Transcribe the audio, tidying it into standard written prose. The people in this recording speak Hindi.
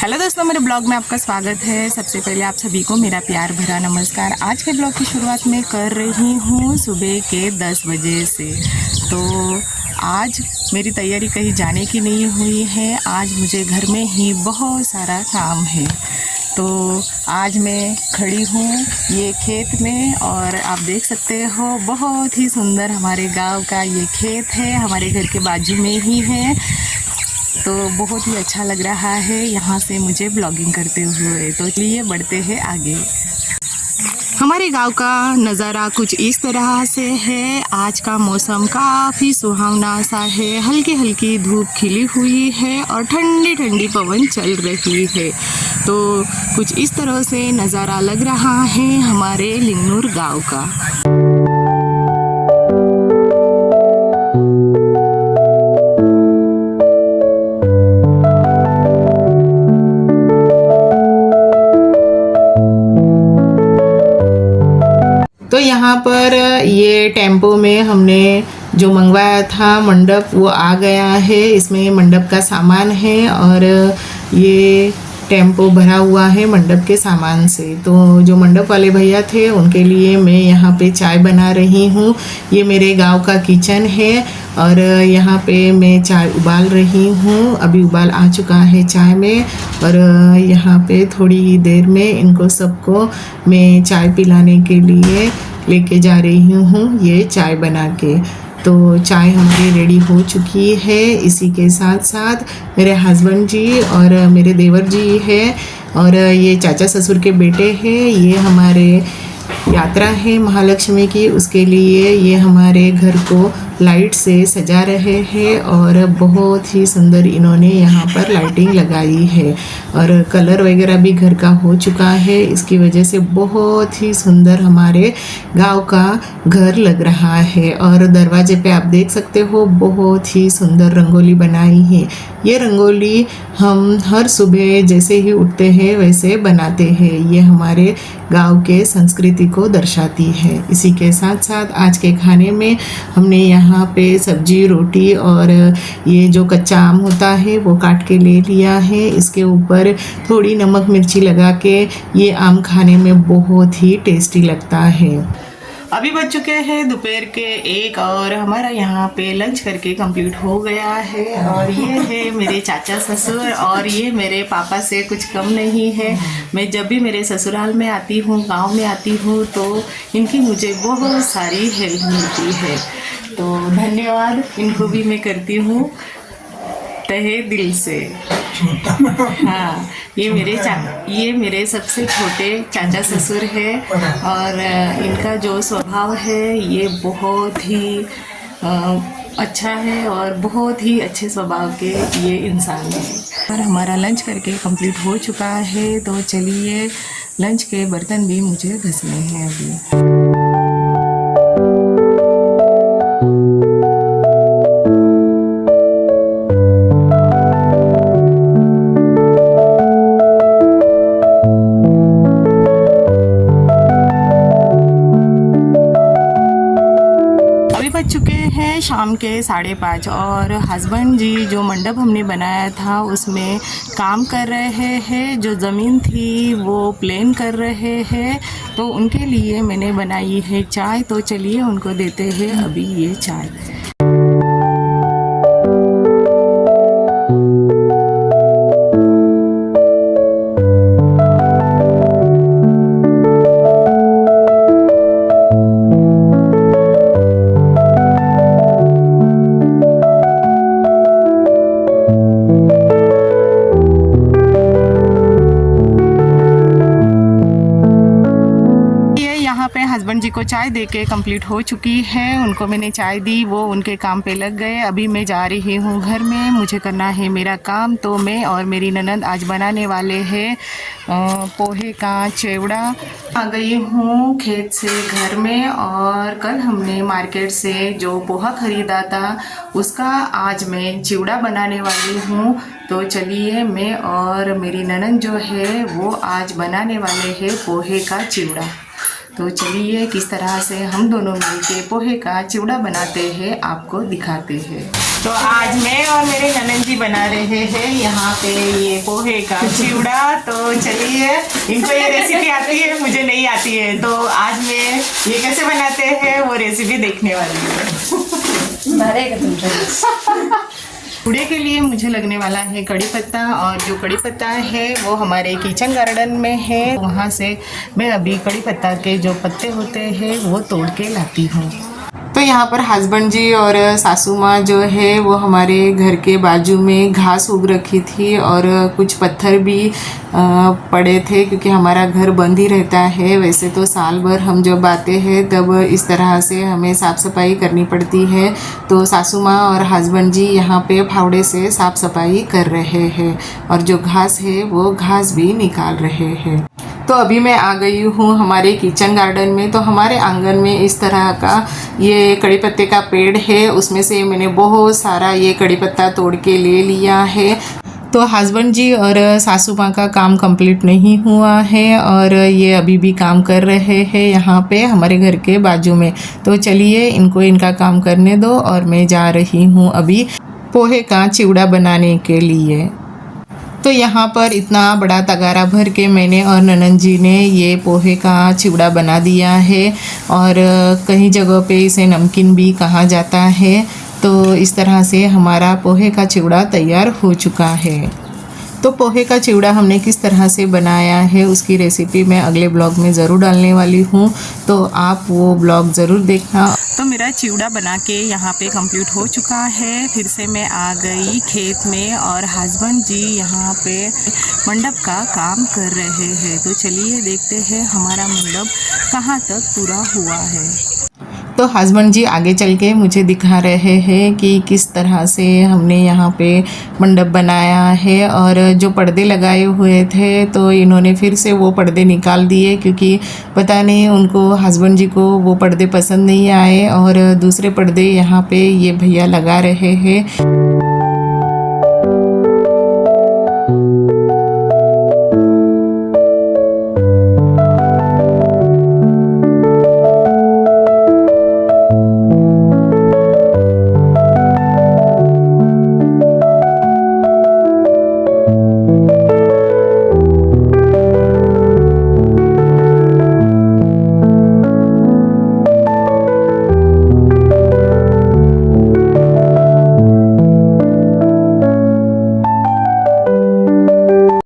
हेलो दोस्तों, मेरे ब्लॉग में आपका स्वागत है। सबसे पहले आप सभी को मेरा प्यार भरा नमस्कार। आज के ब्लॉग की शुरुआत मैं कर रही हूँ सुबह के 10 बजे से। तो आज मेरी तैयारी कहीं जाने की नहीं हुई है। आज मुझे घर में ही बहुत सारा काम है। तो आज मैं खड़ी हूँ ये खेत में और आप देख सकते हो बहुत ही सुंदर हमारे गांव का ये खेत है, हमारे घर के बाजू में ही है। तो बहुत ही अच्छा लग रहा है यहाँ से मुझे ब्लॉगिंग करते हुए। तो चलिए बढ़ते हैं आगे। हमारे गांव का नज़ारा कुछ इस तरह से है। आज का मौसम काफ़ी सुहावना सा है। हल्की हल्की धूप खिली हुई है और ठंडी ठंडी पवन चल रही है। तो कुछ इस तरह से नज़ारा लग रहा है हमारे लिंगनूर गांव का। तो यहाँ पर ये टेम्पो में हमने जो मंगवाया था मंडप वो आ गया है। इसमें मंडप का सामान है और ये टेम्पो भरा हुआ है मंडप के सामान से। तो जो मंडप वाले भैया थे उनके लिए मैं यहाँ पे चाय बना रही हूँ। ये मेरे गांव का किचन है और यहाँ पे मैं चाय उबाल रही हूँ। अभी उबाल आ चुका है चाय में और यहाँ पे थोड़ी ही देर में इनको सबको मैं चाय पिलाने के लिए लेके जा रही हूँ ये चाय बना के। तो चाय हमारी रेडी हो चुकी है। इसी के साथ साथ मेरे हस्बैंड जी और मेरे देवर जी है और ये चाचा ससुर के बेटे हैं। ये हमारे यात्रा है महालक्ष्मी की, उसके लिए ये हमारे घर को लाइट से सजा रहे हैं और बहुत ही सुंदर इन्होंने यहाँ पर लाइटिंग लगाई है और कलर वगैरह भी घर का हो चुका है। इसकी वजह से बहुत ही सुंदर हमारे गांव का घर लग रहा है। और दरवाजे पे आप देख सकते हो बहुत ही सुंदर रंगोली बनाई है। ये रंगोली हम हर सुबह जैसे ही उठते हैं वैसे बनाते हैं। ये हमारे गांव के संस्कृति को दर्शाती है। इसी के साथ साथ आज के खाने में हमने यहाँ पे सब्जी रोटी और ये जो कच्चा आम होता है वो काट के ले लिया है। इसके ऊपर थोड़ी नमक मिर्ची लगा के ये आम खाने में बहुत ही टेस्टी लगता है। अभी बज चुके हैं दोपहर के 1 और हमारा यहाँ पे लंच करके कंप्लीट हो गया है। और ये है मेरे चाचा ससुर और ये मेरे पापा से कुछ कम नहीं है। मैं जब भी मेरे ससुराल में आती हूँ, गांव में आती हूँ, तो इनकी मुझे बहुत सारी हेल्प मिलती है। तो धन्यवाद इनको भी मैं करती हूँ तहे दिल से। हाँ, ये मेरे सबसे छोटे चाचा ससुर है और इनका जो स्वभाव है ये बहुत ही अच्छा है और बहुत ही अच्छे स्वभाव के ये इंसान है। और हमारा लंच करके कंप्लीट हो चुका है। तो चलिए लंच के बर्तन भी मुझे घसने हैं अभी। बज चुके हैं शाम के 5:30 और हस्बैंड जी जो मंडप हमने बनाया था उसमें काम कर रहे हैं। जो ज़मीन थी वो प्लेन कर रहे हैं, तो उनके लिए मैंने बनाई है चाय। तो चलिए उनको देते हैं अभी ये चाय। हस्बैंड जी को चाय देके कंप्लीट हो चुकी है। उनको मैंने चाय दी, वो उनके काम पे लग गए। अभी मैं जा रही हूँ घर में, मुझे करना है मेरा काम। तो मैं और मेरी ननद आज बनाने वाले हैं पोहे का चिवड़ा। आ गई हूँ खेत से घर में और कल हमने मार्केट से जो पोहा ख़रीदा था उसका आज मैं चिवड़ा बनाने वाली हूँ। तो चलिए मैं और मेरी ननद जो है वो आज बनाने वाले हैं पोहे का चिवड़ा। तो चलिए किस तरह से हम दोनों मिलके पोहे का चिवड़ा बनाते हैं आपको दिखाते हैं। तो आज मैं और मेरे ननद जी बना रहे हैं यहाँ पे ये पोहे का चिवड़ा। तो चलिए, इनको ये रेसिपी आती है, मुझे नहीं आती है, तो आज मैं ये कैसे बनाते हैं वो रेसिपी देखने वाली हूँ। चिवड़े के लिए मुझे लगने वाला है कड़ी पत्ता, और जो कड़ी पत्ता है वो हमारे किचन गार्डन में है, वहाँ से मैं अभी कड़ी पत्ता के जो पत्ते होते हैं वो तोड़ के लाती हूँ। तो यहाँ पर हस्बैंड जी और सासू माँ जो है वो हमारे घर के बाजू में घास उग रखी थी, और कुछ पत्थर भी पड़े थे, क्योंकि हमारा घर बंद ही रहता है। वैसे तो साल भर हम जब आते हैं तब इस तरह से हमें साफ़ सफाई करनी पड़ती है। तो सासू माँ और हस्बैंड जी यहाँ पे फावड़े से साफ़ सफाई कर रहे हैं, और जो घास है वो घास भी निकाल रहे हैं। तो अभी मैं आ गई हूँ हमारे किचन गार्डन में। तो हमारे आंगन में इस तरह का ये कड़ी पत्ते का पेड़ है, उसमें से मैंने बहुत सारा ये कड़ी पत्ता तोड़ के ले लिया है। तो हस्बैंड जी और सासू माँ का काम कंप्लीट नहीं हुआ है, और ये अभी भी काम कर रहे हैं यहाँ पे हमारे घर के बाजू में। तो चलिए इनको इनका काम करने दो, और मैं जा रही हूँ अभी पोहे का चिवड़ा बनाने के लिए। तो यहाँ पर इतना बड़ा तगारा भर के मैंने और ननद जी ने ये पोहे का चिवड़ा बना दिया है, और कई जगह पे इसे नमकीन भी कहा जाता है। तो इस तरह से हमारा पोहे का चिवड़ा तैयार हो चुका है। तो पोहे का चिवड़ा हमने किस तरह से बनाया है उसकी रेसिपी मैं अगले ब्लॉग में ज़रूर डालने वाली हूँ, तो आप वो ब्लॉग ज़रूर देखना। तो मेरा चिवड़ा बना के यहाँ पे कंप्लीट हो चुका है। फिर से मैं आ गई खेत में, और हस्बैंड जी यहाँ पे मंडप का काम कर रहे हैं। तो चलिए देखते हैं हमारा मंडप कहाँ तक पूरा हुआ है। तो हस्बैंड जी आगे चल के मुझे दिखा रहे हैं कि किस तरह से हमने यहाँ पे मंडप बनाया है, और जो पर्दे लगाए हुए थे तो इन्होंने फिर से वो पर्दे निकाल दिए, क्योंकि पता नहीं उनको हस्बैंड जी को वो पर्दे पसंद नहीं आए, और दूसरे पर्दे यहाँ पे ये भैया लगा रहे हैं।